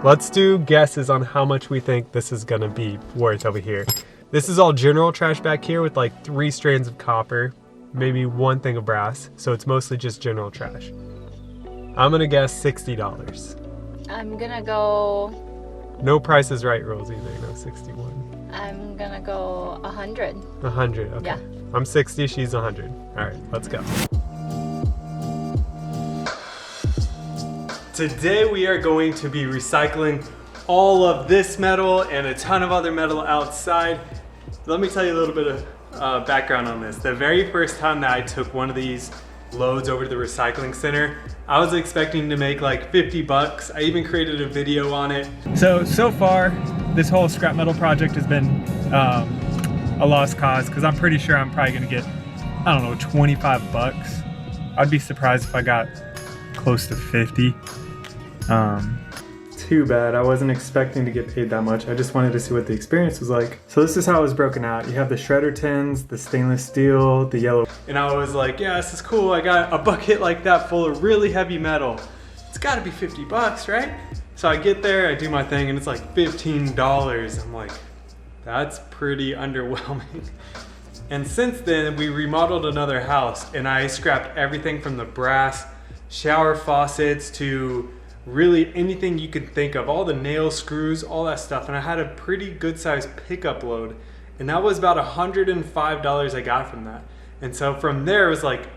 Let's do guesses on how much we think this is gonna be worth over here. This is all general trash back here with like 3 strands of copper, maybe 1 thing of brass, so it's mostly just general trash. I'm gonna guess $60. I'm gonna go... No Price is Right rules either, no 61. I'm gonna go 100. 100, okay. Yeah. I'm 60, she's 100. All right, let's go. Today we are going to be recycling all of this metal and a ton of other metal outside. Let me tell you a little bit of background on this. The very first time that I took one of these loads over to the recycling center, I was expecting to make like 50 bucks. I even created a video on it. So far, this whole scrap metal project has been a lost cause because I'm pretty sure I'm probably gonna get, I don't know, 25 bucks. I'd be surprised if I got close to 50. Too bad. I wasn't expecting to get paid that much. I just wanted to see what the experience was like. So this is how it was broken out. You have the shredder tins, the stainless steel, the yellow. And I was like, yeah, this is cool. I got a bucket like that full of really heavy metal. It's gotta be 50 bucks, right? So I get there, I do my thing, and it's like $15. I'm like, that's pretty underwhelming. And since then, we remodeled another house and I scrapped everything from the brass shower faucets to really anything you could think of, all the nail screws, all that stuff. And I had a pretty good sized pickup load. And that was about $105 I got from that. And so from there it was like,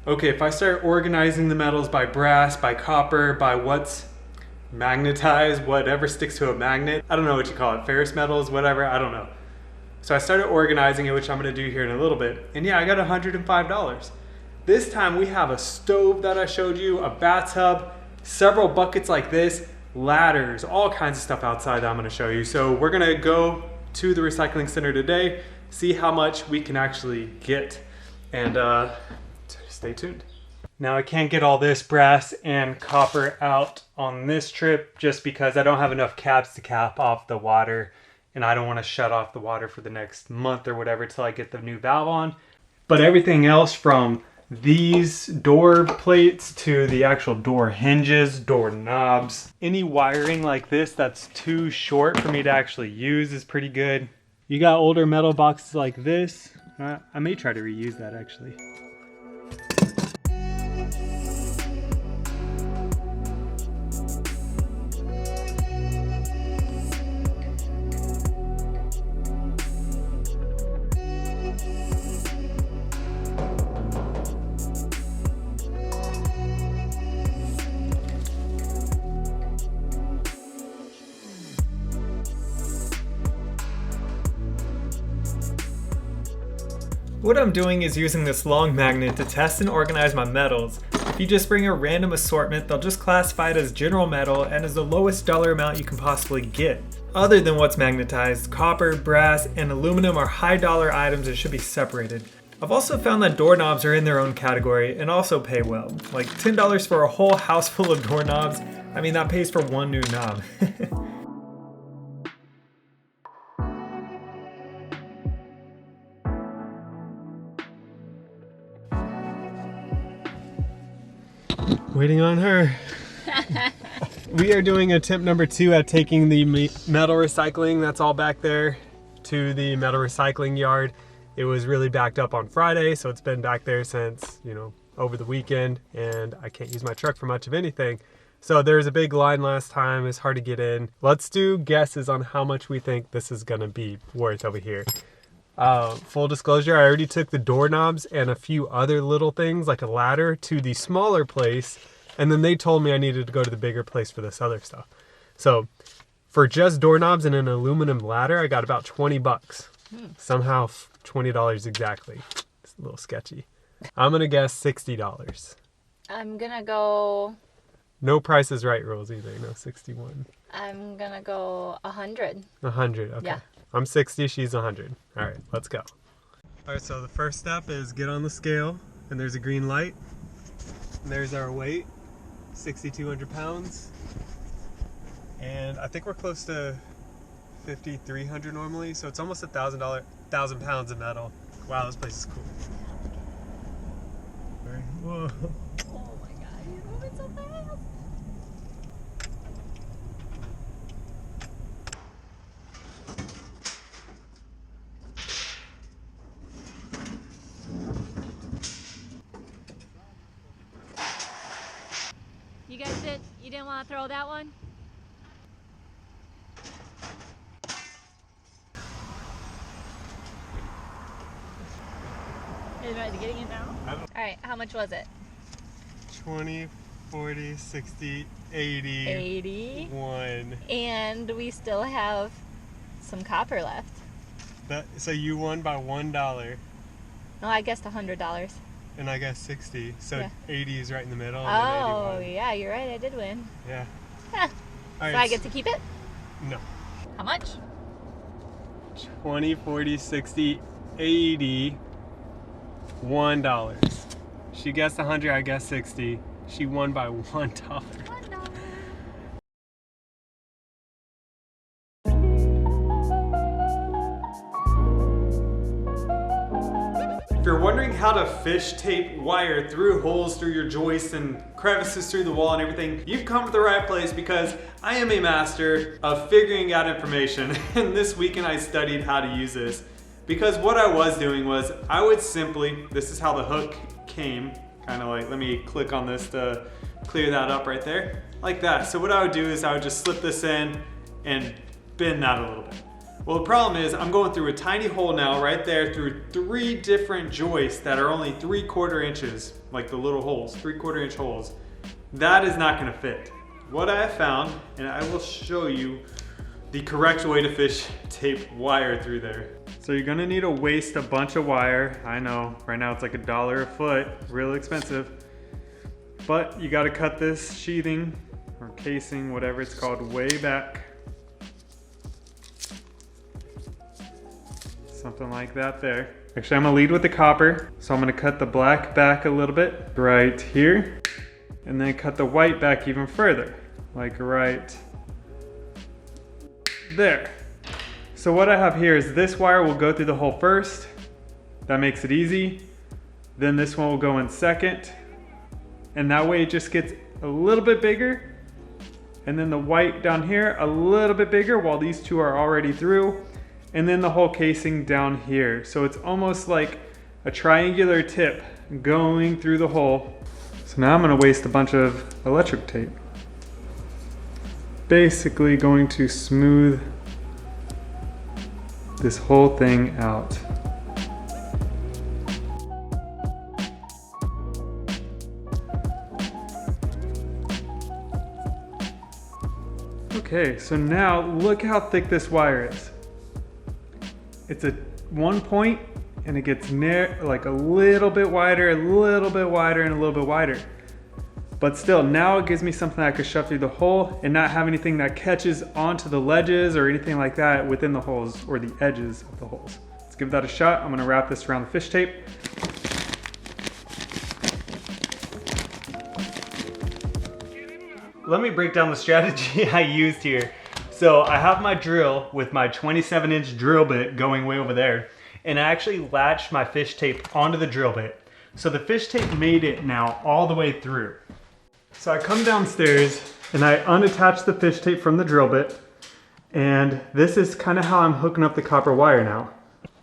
okay, if I start organizing the metals by brass, by copper, by what's magnetized, whatever sticks to a magnet, I don't know what you call it, ferrous metals, whatever, I don't know. So I started organizing it, which I'm gonna do here in a little bit. And yeah, I got $105. This time we have a stove that I showed you, a bathtub, several buckets like this, ladders, all kinds of stuff outside that I'm gonna show you. So we're gonna go to the recycling center today, see how much we can actually get, and stay tuned. Now I can't get all this brass and copper out on this trip just because I don't have enough caps to cap off the water, and I don't wanna shut off the water for the next month or whatever till I get the new valve on. But everything else from these door plates to the actual door hinges, door knobs, any wiring like this that's too short for me to actually use is pretty good. You got older metal boxes like this. I may try to reuse that actually. What I'm doing is using this long magnet to test and organize my metals. If you just bring a random assortment, they'll just classify it as general metal and as the lowest dollar amount you can possibly get. Other than what's magnetized, copper, brass, and aluminum are high dollar items and should be separated. I've also found that doorknobs are in their own category and also pay well. Like $10 for a whole house full of doorknobs, I mean that pays for one new knob. Waiting on her. We are doing attempt number 2 at taking the metal recycling that's all back there to the metal recycling yard. It was really backed up on Friday, so it's been back there since, you know, over the weekend, and I can't use my truck for much of anything. So there was a big line last time, it's hard to get in. Let's do guesses on how much we think this is gonna be worth over here. Full disclosure, I already took the doorknobs and a few other little things like a ladder to the smaller place, and then they told me I needed to go to the bigger place for this other stuff. So for just doorknobs and an aluminum ladder, I got about 20 bucks. Somehow $20 exactly. It's a little sketchy. I'm gonna guess $60. I'm gonna go... No Price is Right rules either, no 61. I'm gonna go 100. 100, okay. Yeah. I'm 60, she's 100. All right, let's go. All right, so the first step is get on the scale, and there's a green light. And there's our weight, 6,200 pounds. And I think we're close to 5,300 normally, so it's almost 1,000 pounds of metal. Wow, this place is cool. Whoa. Oh my god, you're moving so fast. You didn't want to throw that one? Is ready getting it now? Alright, how much was it? 20, 40, 60, 80. 80. 1. And we still have some copper left. So you won by $1. No, I guessed $100. And I got 60. So Yeah. 80 is right in the middle. Oh, And then yeah, you're right. I did win. 81. Yeah. Huh. All So right, I get to keep it? No. How much? 20, 40, 60, 80. $1. She guessed 100, I guessed 60. She won by $1. $1. If you're wondering how to fish tape wire through holes through your joists and crevices through the wall and everything, you've come to the right place because I am a master of figuring out information. And this weekend I studied how to use this. Because what I was doing was I would simply, this is how the hook came, kind of like, let me click on this to clear that up right there, like that. So what I would do is I would just slip this in and bend that a little bit. Well, the problem is I'm going through a tiny hole now right there through 3 different joists that are only 3/4 inches, like the little holes, 3/4 inch holes. That is not gonna fit. What I have found, and I will show you the correct way to fish tape wire through there. So you're gonna need to waste a bunch of wire. I know, right now it's like $1 a foot, real expensive. But you gotta cut this sheathing or casing, whatever it's called, way back. Something like that there. Actually, I'm gonna lead with the copper. So I'm gonna cut the black back a little bit, right here. And then cut the white back even further, like right there. So what I have here is this wire will go through the hole first. That makes it easy. Then this one will go in second. And that way it just gets a little bit bigger. And then the white down here, a little bit bigger while these two are already through. And then the whole casing down here. So it's almost like a triangular tip going through the hole. So now I'm gonna waste a bunch of electric tape. Basically going to smooth this whole thing out. Okay, so now look how thick this wire is. It's at one point and it gets like a little bit wider, a little bit wider, and a little bit wider. But still, now it gives me something that I could shove through the hole and not have anything that catches onto the ledges or anything like that within the holes or the edges of the holes. Let's give that a shot. I'm gonna wrap this around the fish tape. Let me break down the strategy I used here. So I have my drill with my 27-inch drill bit going way over there, and I actually latched my fish tape onto the drill bit. So the fish tape made it now all the way through. So I come downstairs and I unattach the fish tape from the drill bit, and this is kind of how I'm hooking up the copper wire now.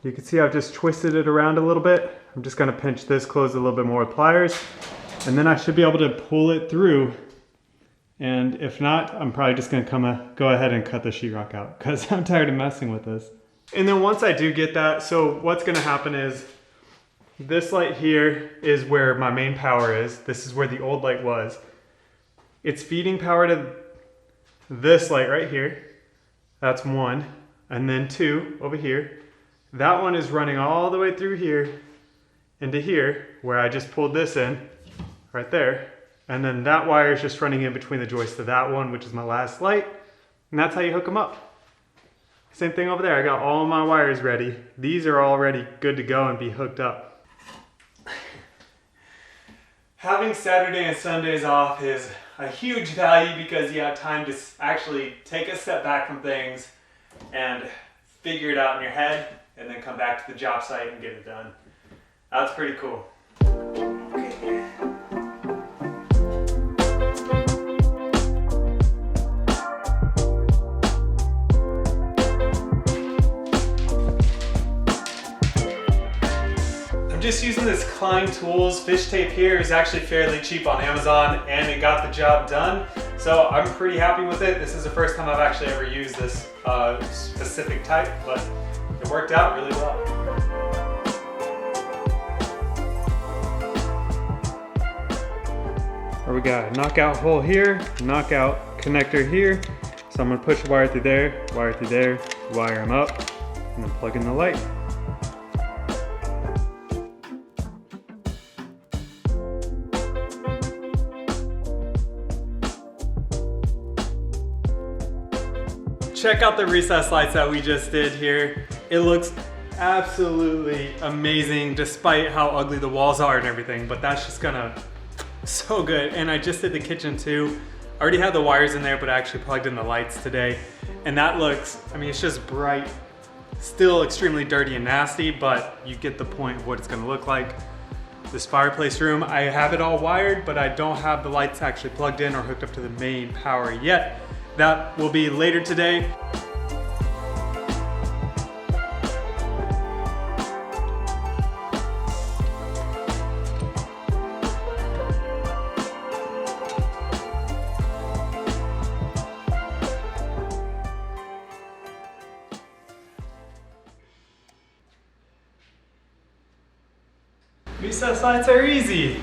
You can see I've just twisted it around a little bit. I'm just gonna pinch this closed a little bit more with pliers, and then I should be able to pull it through. And if not, I'm probably just gonna go ahead and cut the sheetrock out because I'm tired of messing with this. And then once I do get that, so what's gonna happen is this light here is where my main power is. This is where the old light was. It's feeding power to this light right here. That's 1. And then 2 over here. That one is running all the way through here into here where I just pulled this in right there. And then that wire is just running in between the joists of that one, which is my last light. And that's how you hook them up. Same thing over there. I got all my wires ready. These are already good to go and be hooked up. Having Saturday and Sundays off is a huge value because you have time to actually take a step back from things and figure it out in your head and then come back to the job site and get it done. That's pretty cool. Okay. I'm just using this Klein Tools fish tape here is actually fairly cheap on Amazon, and it got the job done. So I'm pretty happy with it. This is the first time I've actually ever used this specific type, but it worked out really well. We got a knockout hole here, knockout connector here. So I'm gonna push the wire through there, wire them up, and then plug in the light. Check out the recessed lights that we just did here. It looks absolutely amazing despite how ugly the walls are and everything, but that's just gonna so good. And I just did the kitchen too. I already had the wires in there, but I actually plugged in the lights today. And that looks, I mean, it's just bright, still extremely dirty and nasty, but you get the point of what it's gonna look like. This fireplace room, I have it all wired, but I don't have the lights actually plugged in or hooked up to the main power yet. That will be later today. Recessed lights are easy.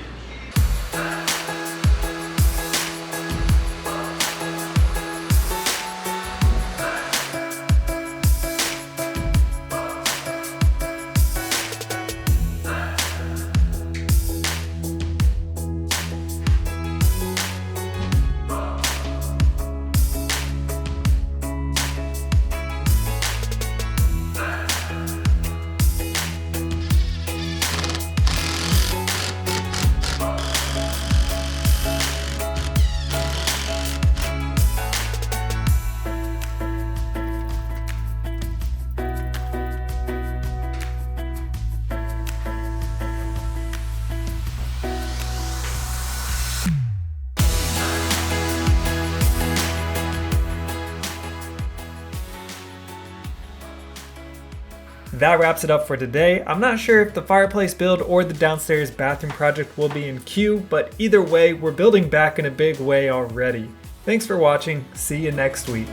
That wraps it up for today. I'm not sure if the fireplace build or the downstairs bathroom project will be in queue, but either way, we're building back in a big way already. Thanks for watching. See you next week.